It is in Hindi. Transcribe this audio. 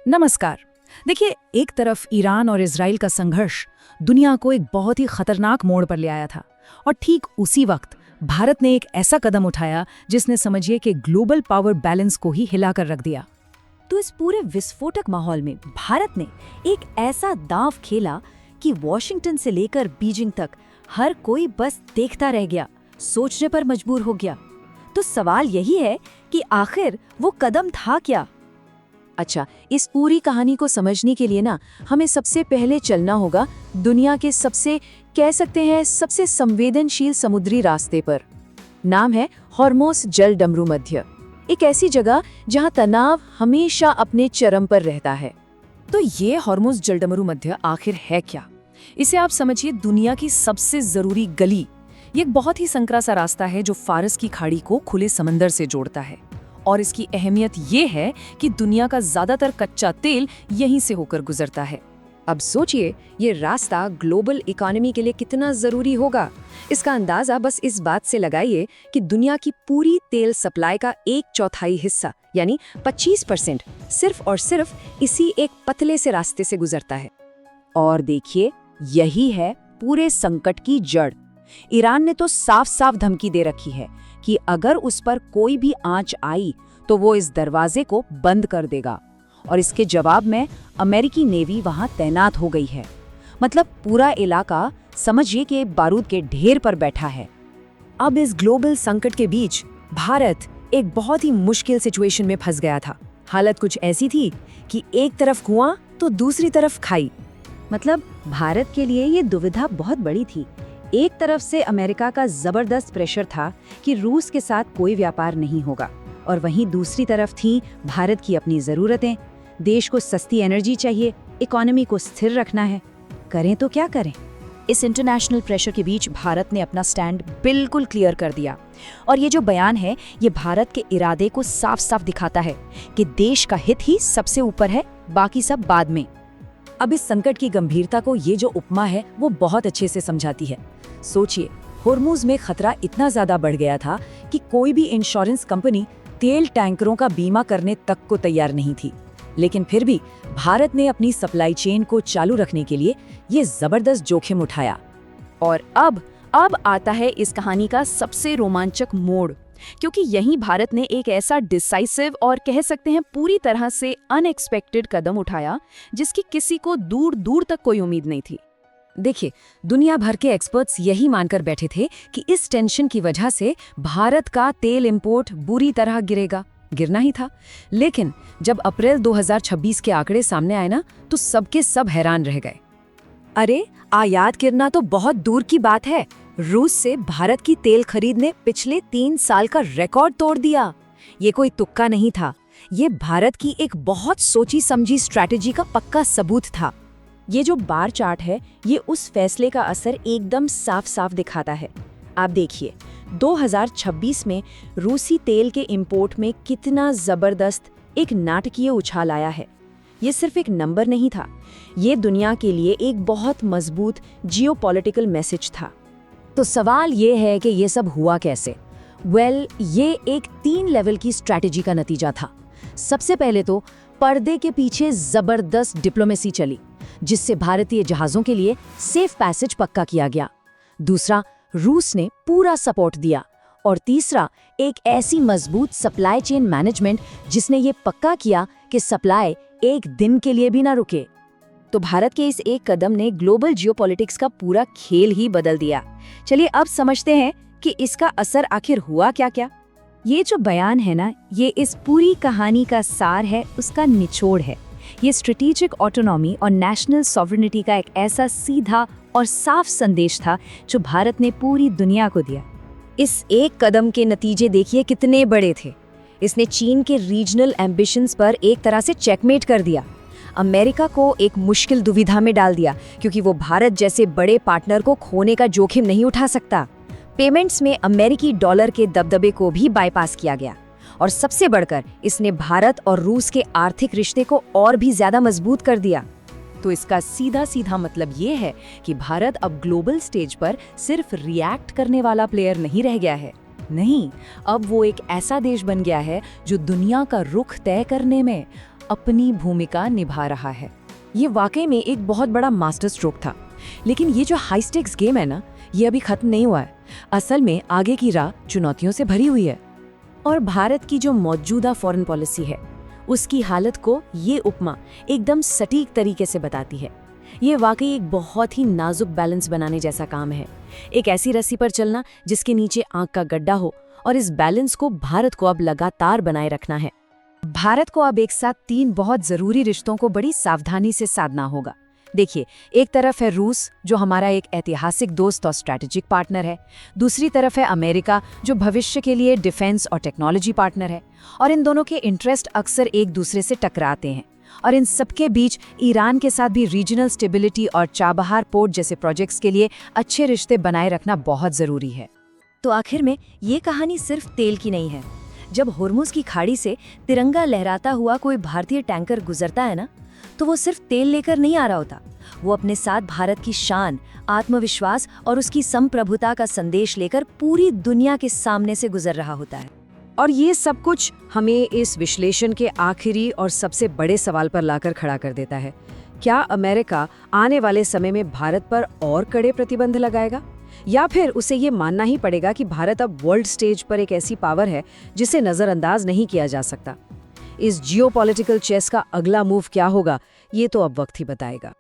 नमस्कार। देखिए, एक तरफ ईरान और इजराइल का संघर्ष दुनिया को एक बहुत ही खतरनाक मोड़ पर ले आया था और ठीक उसी वक्त भारत ने एक ऐसा कदम उठाया जिसने समझिए कि ग्लोबल पावर बैलेंस को ही हिलाकर रख दिया। तो इस पूरे विस्फोटक माहौल में भारत ने एक ऐसा दांव खेला कि वॉशिंगटन से लेकर बीजिंग तक हर कोई बस देखता रह गया, सोचने पर मजबूर हो गया। तो सवाल यही है कि आखिर वो कदम था क्या? अच्छा, इस पूरी कहानी को समझने के लिए ना हमें सबसे पहले चलना होगा दुनिया के सबसे, कह सकते हैं, सबसे संवेदनशील समुद्री रास्ते पर। नाम है हॉर्मोस जल डमरू मध्य, एक ऐसी जगह जहां तनाव हमेशा अपने चरम पर रहता है। तो ये हॉर्मोस जल डमरू मध्य आखिर है क्या? इसे आप समझिए दुनिया की सबसे जरूरी गली। ये एक बहुत ही संकरा सा रास्ता है जो फारस की खाड़ी को खुले समंदर से जोड़ता है और इसकी अहमियत ये है कि दुनिया का ज्यादातर कच्चा तेल यहीं से होकर गुजरता है। अब सोचिए ये रास्ता ग्लोबल इकोनॉमी के लिए कितना जरूरी होगा। इसका अंदाजा बस इस बात से लगाइए कि दुनिया की पूरी तेल सप्लाई का 1/4 हिस्सा यानी 25% सिर्फ और सिर्फ इसी एक पतले से रास्ते से गुजरता है। और देखिए, यही है पूरे संकट की जड़। ईरान ने तो साफ साफ धमकी दे रखी है कि अगर उस पर कोई भी आंच आई तो वो इस दरवाजे को बंद कर देगा, और इसके जवाब में अमेरिकी नेवी वहां तैनात हो गई है। मतलब पूरा इलाका समझिए कि बारूद के ढेर पर बैठा है। अब इस ग्लोबल संकट के बीच भारत एक बहुत ही मुश्किल सिचुएशन में फंस गया था। हालत कुछ ऐसी थी कि एक तरफ कुआं तो दूसरी तरफ खाई। मतलब भारत के लिए ये दुविधा बहुत बड़ी थी। एक तरफ से अमेरिका का जबरदस्त प्रेशर था कि रूस के साथ कोई व्यापार नहीं होगा, और वहीं दूसरी तरफ थी भारत की अपनी जरूरतें। देश को सस्ती एनर्जी चाहिए, इकोनॉमी को स्थिर रखना है। करें तो क्या करें? इस इंटरनेशनल प्रेशर के बीच भारत ने अपना स्टैंड बिल्कुल क्लियर कर दिया, और ये जो बयान है ये भारत के इरादे को साफ साफ दिखाता है कि देश का हित ही सबसे ऊपर है, बाकी सब बाद में। अब इस संकट की गंभीरता को ये जो उपमा है वो बहुत अच्छे से समझाती है। सोचिए, होर्मुज में खतरा इतना ज्यादा बढ़ गया था कि कोई भी इंश्योरेंस कंपनी तेल टैंकरों का बीमा करने तक को तैयार नहीं थी। लेकिन फिर भी भारत ने अपनी सप्लाई चेन को चालू रखने के लिए ये जबरदस्त जोखिम उठाया। और अब आता है इस कहानी का सबसे रोमांचक मोड़, क्योंकि यहीं भारत ने एक ऐसा डिसाइसिव और कह सकते हैं पूरी तरह से अनएक्सपेक्टेड कदम उठाया जिसकी किसी को दूर दूर तक कोई उम्मीद नहीं थी। देखिए, दुनिया भर के एक्सपर्ट्स यही मानकर बैठे थे कि इस टेंशन की वजह से भारत का तेल इंपोर्ट बुरी तरह गिरना ही था। लेकिन जब अप्रैल 2026 के आंकड़े सामने आए ना, तो सबके सब हैरान रह गए। अरे, आयात गिरना तो बहुत दूर की बात है, रूस से भारत की तेल खरीद ने पिछले 3 साल का रिकॉर्ड तोड़ दिया। ये कोई तुक्का नहीं था, ये भारत की एक बहुत सोची समझी स्ट्रैटेजी का पक्का सबूत था। ये जो बार चार्ट है ये उस फैसले का असर एकदम साफ साफ दिखाता है। आप देखिए, 2026 में रूसी तेल के इंपोर्ट में कितना जबरदस्त एक नाटकीय उछाल आया है। ये सिर्फ एक नंबर नहीं था, ये दुनिया के लिए एक बहुत मजबूत जियोपॉलिटिकल मैसेज था। तो सवाल ये है कि ये सब हुआ कैसे? ये एक 3 लेवल की स्ट्रैटेजी का नतीजा था। सबसे पहले तो पर्दे के पीछे जबरदस्त डिप्लोमेसी चली, जिससे भारतीय जहाजों के लिए सेफ पैसेज पक्का किया गया। दूसरा, रूस ने पूरा सपोर्ट दिया। और तीसरा, एक ऐसी मजबूत सप्लाई चेन मैनेजमेंट जिसने ये पक्का किया कि सप्लाई एक दिन के लिए भी ना रुके। तो भारत के इस एक कदम ने ग्लोबल जियोपॉलिटिक्स का पूरा खेल ही बदल दिया। चलिए अब समझते हैं कि इसका असर आखिर हुआ क्या। ये जो बयान है ना, ये इस पूरी कहानी का सार है, उसका निचोड़ है। ये स्ट्रेटेजिक ऑटोनॉमी और नेशनल सॉवरेनिटी का एक ऐसा सीधा और साफ संदेश था जो भारत ने पूरी दुनिया को दिया। इस एक कदम के नतीजे देखिए कितने बड़े थे। इसने चीन के रीजनल एम्बिशंस पर एक तरह से चेकमेट कर दिया, अमेरिका को एक मुश्किल दुविधा में डाल दिया क्योंकि वो भारत जैसे बड़े पार्टनर को खोने का जोखिम नहीं उठा सकता। पेमेंट्स में अमेरिकी डॉलर के दबदबे को भी बाईपास किया गया, और सबसे बढ़कर इसने भारत और रूस के आर्थिक रिश्ते को और भी ज्यादा मजबूत कर दिया। तो इसका सीधा सीधा मतलब ये है कि भारत अब ग्लोबल स्टेज पर सिर्फ रिएक्ट करने वाला प्लेयर नहीं रह गया है। नहीं, अब वो एक ऐसा देश बन गया है जो दुनिया का रुख तय करने में, अपनी भूमिका निभा रहा है। ये वाकई में एक बहुत बड़ा मास्टर स्ट्रोक था। लेकिन ये जो हाई स्टेक्स गेम है ना, ये अभी खत्म नहीं हुआ है। असल में आगे की राह चुनौतियों से भरी हुई है। और भारत की जो मौजूदा फॉरेन पॉलिसी है, उसकी हालत को ये उपमा एकदम सटीक तरीके से बताती है। ये वाकई एक बहुत ही नाजुक बैलेंस बनाने जैसा काम है। एक ऐसी रस्सी पर चलना जिसके नीचे आंख का गड्ढा हो, और इस बैलेंस को भारत को अब लगातार बनाए रखना है। भारत को अब एक साथ 3 बहुत जरूरी रिश्तों को बड़ी सावधानी से साधना होगा। देखिए, एक तरफ है रूस, जो हमारा एक ऐतिहासिक दोस्त और स्ट्रैटेजिक पार्टनर है। दूसरी तरफ है अमेरिका, जो भविष्य के लिए डिफेंस और टेक्नोलॉजी पार्टनर है। और इन दोनों के इंटरेस्ट अक्सर एक दूसरे से टकराते हैं। और इन सबके बीच ईरान के साथ भी रीजनल स्टेबिलिटी और चाबहार पोर्ट जैसे प्रोजेक्ट्स के लिए अच्छे रिश्ते बनाए रखना बहुत जरूरी है। तो आखिर में ये कहानी सिर्फ तेल की नहीं है। जब हुर्मुज़ की खाड़ी से तिरंगा लहराता हुआ कोई भारतीय टैंकर गुजरता है ना, तो वो सिर्फ तेल लेकर नहीं आ रहा होता। वो अपने साथ भारत की शान, आत्मविश्वास और उसकी संप्रभुता का संदेश लेकर पूरी दुनिया के सामने से गुजर रहा होता है। और ये सब कुछ हमें इस विश्लेषण के आखिरी और सबसे बड़े सवाल पर लाकर खड़ा कर देता है। क्या अमेरिका आने वाले समय में भारत पर और कड़े प्रतिबंध लगाएगा, या फिर उसे ये मानना ही पड़ेगा कि भारत अब वर्ल्ड स्टेज पर एक ऐसी पावर है जिसे नज़रअंदाज नहीं किया जा सकता? इस जियोपॉलिटिकल चेस का अगला मूव क्या होगा, ये तो अब वक्त ही बताएगा।